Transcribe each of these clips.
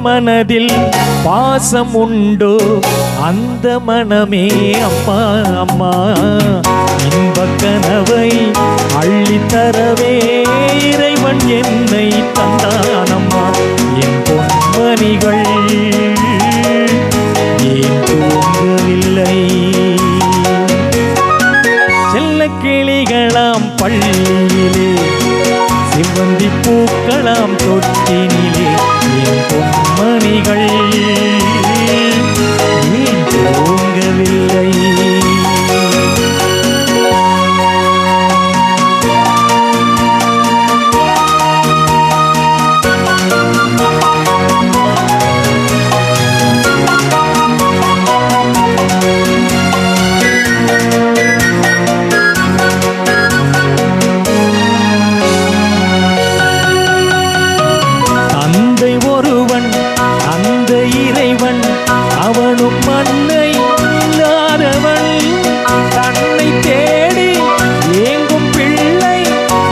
மனதில் பாசம் உண்டோ அந்த மனமே அம்மா அம்மா. இன்பக் கனவை அள்ளித்தரவே இறைவன் என்னை தந்தானம்மா. என் பொன்மணிகள் ஏன் தூங்கவில்லை? செல்ல கிளிகளாம் பள்ளியிலே, செவ்வந்தி பூக்களாம் தொட்டினிலே, என் பொன்மணிகள் ஏன் தூங்கவில்லை? அவனும் மண்ணை இல்லாதவன், தன்னை தேடி ஏங்கும் பிள்ளை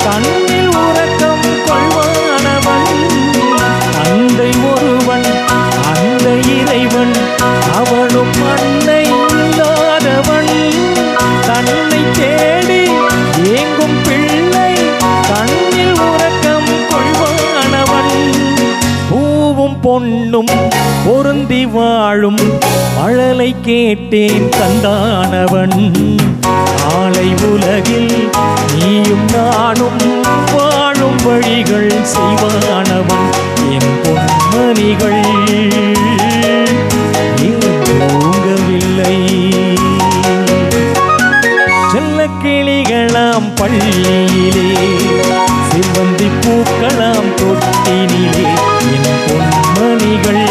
கண்ணில் உறக்கம் கொள்வானவன். தந்தை ஒருவன் அந்த இறைவன், அவனும் மண்ணை இல்லாதவன், தன்னை தேடி ஏங்கும் பிள்ளை கண்ணில் உறக்கம் கொள்வானவன். பூவும் பொன்னும் பொருந்தி வாழும் மழலை கேட்டேன் தந்தானவன். நாளை உலகில் நீயும் நானும் வாழும் வழிகள் செய்வானவன். என் பொன்மணிகள் ஏன் தூங்கவில்லை? செல்ல கிளிகளாம் பள்ளியிலே, செவ்வந்தி பூக்களாம் தொட்டினிலே, என் பொன்மணிகள்